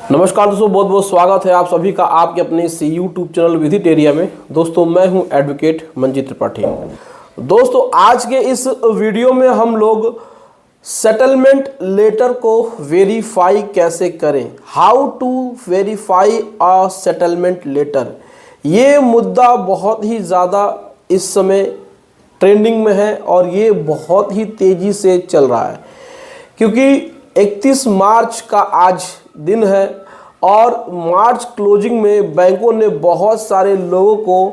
नमस्कार दोस्तों, बहुत बहुत स्वागत है आप सभी का आपके अपने इस यूट्यूब चैनल विदित एरिया में। दोस्तों मैं हूं एडवोकेट मंजीत त्रिपाठी। दोस्तों आज के इस वीडियो में हम लोग सेटलमेंट लेटर को वेरीफाई कैसे करें, how to verify a settlement letter. ये मुद्दा बहुत ही ज़्यादा इस समय ट्रेंडिंग में है और ये बहुत ही तेज़ी से चल रहा है, क्योंकि 31 मार्च का आज दिन है और मार्च क्लोजिंग में बैंकों ने बहुत सारे लोगों को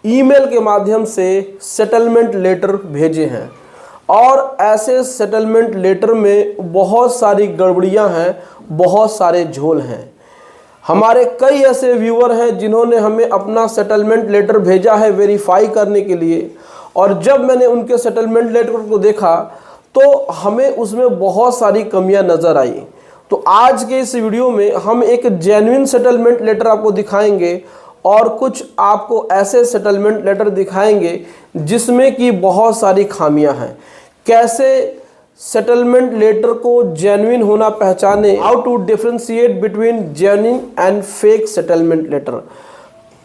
ईमेल के माध्यम से सेटलमेंट लेटर भेजे हैं और ऐसे सेटलमेंट लेटर में बहुत सारी गड़बड़ियां हैं, बहुत सारे झोल हैं। हमारे कई ऐसे व्यूअर हैं जिन्होंने हमें अपना सेटलमेंट लेटर भेजा है वेरीफाई करने के लिए, और जब मैंने उनके सेटलमेंट लेटर को देखा तो हमें उसमें बहुत सारी कमियां नज़र आई। तो आज के इस वीडियो में हम एक जेन्युइन सेटलमेंट लेटर आपको दिखाएंगे और कुछ आपको ऐसे सेटलमेंट लेटर दिखाएंगे जिसमें कि बहुत सारी खामियां हैं। कैसे सेटलमेंट लेटर को जेन्युइन होना पहचाने, how to differentiate between genuine and fake settlement letter.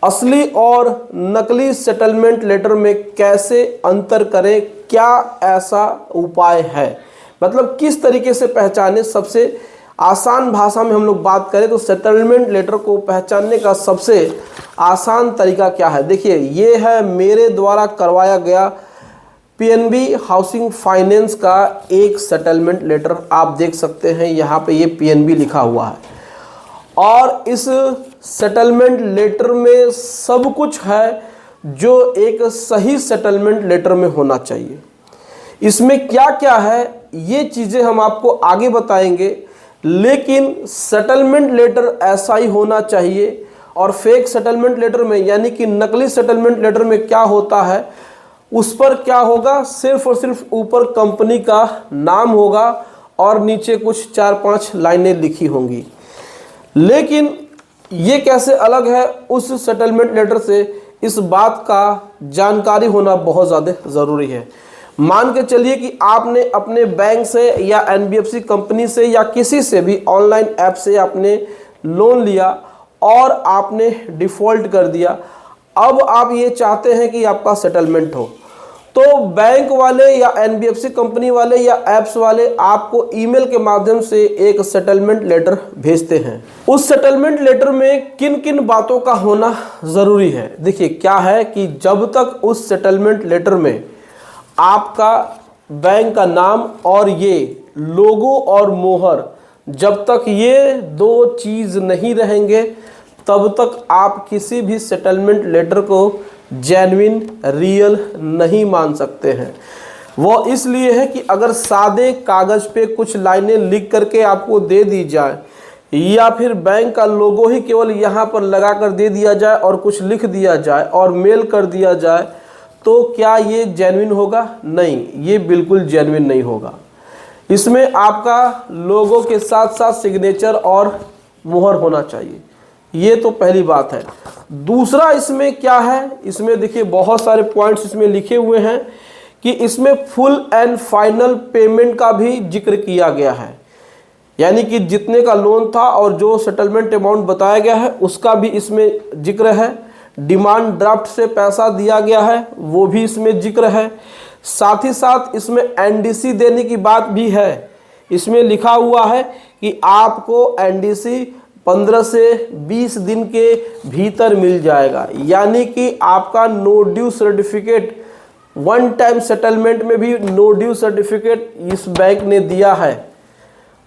असली और नकली सेटलमेंट लेटर में कैसे अंतर करें, क्या ऐसा उपाय है, मतलब किस तरीके से पहचाने। सबसे आसान भाषा में हम लोग बात करें तो सेटलमेंट लेटर को पहचानने का सबसे आसान तरीका क्या है। देखिए, ये है मेरे द्वारा करवाया गया पीएनबी हाउसिंग फाइनेंस का एक सेटलमेंट लेटर। आप देख सकते हैं यहाँ पे ये पीएनबी लिखा हुआ है और इस सेटलमेंट लेटर में सब कुछ है जो एक सही सेटलमेंट लेटर में होना चाहिए। इसमें क्या क्या है ये चीज़ें हम आपको आगे बताएंगे, लेकिन सेटलमेंट लेटर ऐसा ही होना चाहिए। और फेक सेटलमेंट लेटर में यानी कि नकली सेटलमेंट लेटर में क्या होता है, उस पर क्या होगा, सिर्फ और सिर्फ ऊपर कंपनी का नाम होगा और नीचे कुछ 4-5 लाइनें लिखी होंगी। लेकिन ये कैसे अलग है उस सेटलमेंट लेटर से, इस बात का जानकारी होना बहुत ज़्यादा ज़रूरी है। मान के चलिए कि आपने अपने बैंक से या एनबीएफसी कंपनी से या किसी से भी ऑनलाइन ऐप से आपने लोन लिया और आपने डिफ़ॉल्ट कर दिया। अब आप ये चाहते हैं कि आपका सेटलमेंट हो, तो बैंक वाले या एनबीएफसी कंपनी वाले या ऐप्स वाले आपको ईमेल के माध्यम से एक सेटलमेंट लेटर भेजते हैं। उस सेटलमेंट लेटर में किन किन बातों का होना ज़रूरी है। देखिए क्या है कि जब तक उस सेटलमेंट लेटर में आपका बैंक का नाम और ये लोगो और मोहर, जब तक ये दो चीज़ नहीं रहेंगे तब तक आप किसी भी सेटलमेंट लेटर को जेन्युइन रियल नहीं मान सकते हैं। वो इसलिए है कि अगर सादे कागज़ पे कुछ लाइनें लिख करके आपको दे दी जाए या फिर बैंक का लोगो ही केवल यहाँ पर लगा कर दे दिया जाए और कुछ लिख दिया जाए और मेल कर दिया जाए, तो क्या ये जेन्युइन होगा? नहीं, ये बिल्कुल जेन्युइन नहीं होगा। इसमें आपका लोगो के साथ साथ सिग्नेचर और मुहर होना चाहिए। ये तो पहली बात है। दूसरा इसमें क्या है, इसमें देखिए बहुत सारे पॉइंट्स इसमें लिखे हुए हैं कि इसमें फुल एंड फाइनल पेमेंट का भी जिक्र किया गया है, यानी कि जितने का लोन था और जो सेटलमेंट अमाउंट बताया गया है उसका भी इसमें जिक्र है। डिमांड ड्राफ्ट से पैसा दिया गया है वो भी इसमें जिक्र है। साथ ही साथ इसमें एनडीसी देने की बात भी है। इसमें लिखा हुआ है कि आपको एनडीसी 15 से 20 दिन के भीतर मिल जाएगा, यानी कि आपका no due certificate, one time settlement में भी नो ड्यू सर्टिफिकेट इस बैंक ने दिया है।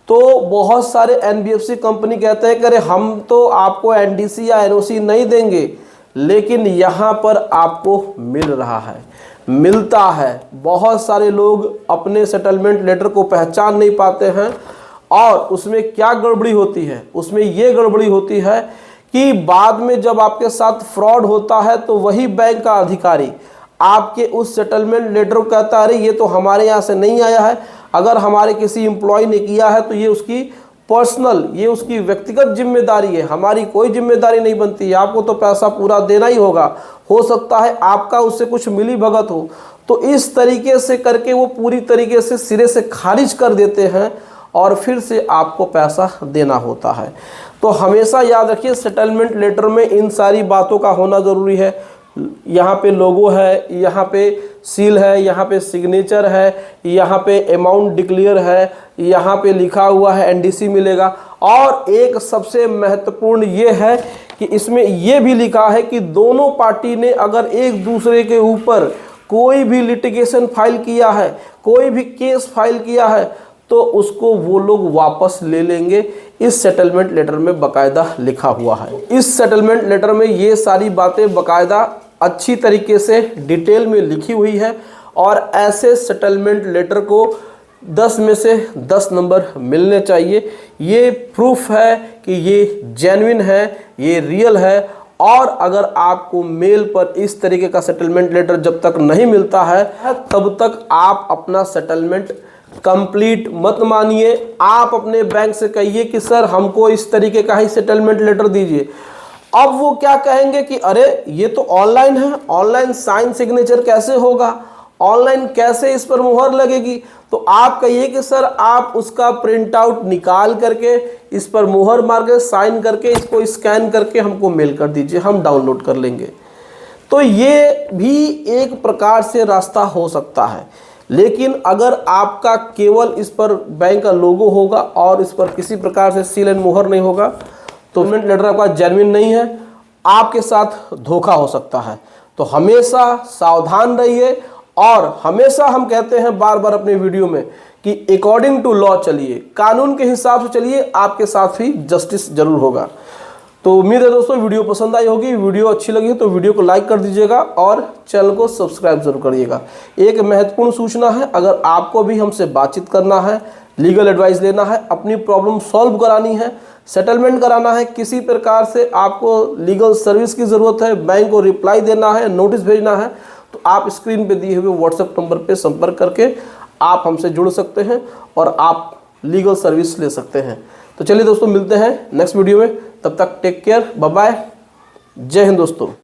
तो बहुत सारे एनबीएफसी कंपनी कहते हैं कि अरे हम तो आपको एनडीसी या एनओसी नहीं देंगे, लेकिन यहाँ पर आपको मिल रहा है, मिलता है। बहुत सारे लोग अपने सेटलमेंट लेटर को पहचान नहीं पाते हैं और उसमें क्या गड़बड़ी होती है, उसमें ये गड़बड़ी होती है कि बाद में जब आपके साथ फ्रॉड होता है तो वही बैंक का अधिकारी आपके उस सेटलमेंट लेटर को कहता है अरे ये तो हमारे यहाँ से नहीं आया है, अगर हमारे किसी एम्प्लॉय ने किया है तो ये उसकी पर्सनल, ये उसकी व्यक्तिगत जिम्मेदारी है, हमारी कोई जिम्मेदारी नहीं बनती है, आपको तो पैसा पूरा देना ही होगा, हो सकता है आपका उससे कुछ मिली भगत हो। तो इस तरीके से करके वो पूरी तरीके से सिरे से खारिज कर देते हैं और फिर से आपको पैसा देना होता है। तो हमेशा याद रखिए सेटलमेंट लेटर में इन सारी बातों का होना ज़रूरी है। यहाँ पे लोगो है, यहाँ पे सील है, यहाँ पे सिग्नेचर है, यहाँ पे अमाउंट डिक्लेयर है, यहाँ पे लिखा हुआ है एनडीसी मिलेगा। और एक सबसे महत्वपूर्ण ये है कि इसमें ये भी लिखा है कि दोनों पार्टी ने अगर एक दूसरे के ऊपर कोई भी लिटिगेशन फाइल किया है, कोई भी केस फाइल किया है, तो उसको वो लोग वापस ले लेंगे। इस सेटलमेंट लेटर में बाकायदा लिखा हुआ है। इस सेटलमेंट लेटर में ये सारी बातें बाकायदा अच्छी तरीके से डिटेल में लिखी हुई है और ऐसे सेटलमेंट लेटर को 10 में से 10 नंबर मिलने चाहिए। ये प्रूफ है कि ये जेन्युइन है, ये रियल है। और अगर आपको मेल पर इस तरीके का सेटलमेंट लेटर जब तक नहीं मिलता है तब तक आप अपना सेटलमेंट कंप्लीट मत मानिए। आप अपने बैंक से कहिए कि सर हमको इस तरीके का ही सेटलमेंट लेटर दीजिए। अब वो क्या कहेंगे कि अरे ये तो ऑनलाइन है, ऑनलाइन साइन सिग्नेचर कैसे होगा, ऑनलाइन कैसे इस पर मुहर लगेगी। तो आप कहिए कि सर आप उसका प्रिंट आउट निकाल करके इस पर मुहर मार के साइन करके इसको स्कैन करके हमको मेल कर दीजिए, हम डाउनलोड कर लेंगे। तो ये भी एक प्रकार से रास्ता हो सकता है। लेकिन अगर आपका केवल इस पर बैंक का लोगो होगा और इस पर किसी प्रकार से सील एंड मुहर नहीं होगा तो सेटलमेंट लेटर आपका जेन्युइन नहीं है, आपके साथ धोखा हो सकता है। तो हमेशा सावधान रहिए और हमेशा हम कहते हैं बार बार अपने वीडियो में कि अकॉर्डिंग टू लॉ चलिए, कानून के हिसाब से चलिए, आपके साथ ही जस्टिस जरूर होगा। तो उम्मीद है दोस्तों वीडियो पसंद आई होगी। वीडियो अच्छी लगी तो वीडियो को लाइक कर दीजिएगा और चैनल को सब्सक्राइब जरूर करिएगा। एक महत्वपूर्ण सूचना है, अगर आपको भी हमसे बातचीत करना है, लीगल एडवाइस लेना है, अपनी प्रॉब्लम सॉल्व करानी है, सेटलमेंट कराना है, किसी प्रकार से आपको लीगल सर्विस की ज़रूरत है, बैंक को रिप्लाई देना है, नोटिस भेजना है, तो आप स्क्रीन पे दिए हुए व्हाट्सएप नंबर पे संपर्क करके आप हमसे जुड़ सकते हैं और आप लीगल सर्विस ले सकते हैं। तो चलिए दोस्तों मिलते हैं नेक्स्ट वीडियो में, तब तक टेक केयर, बाय बाय, जय हिंद दोस्तों।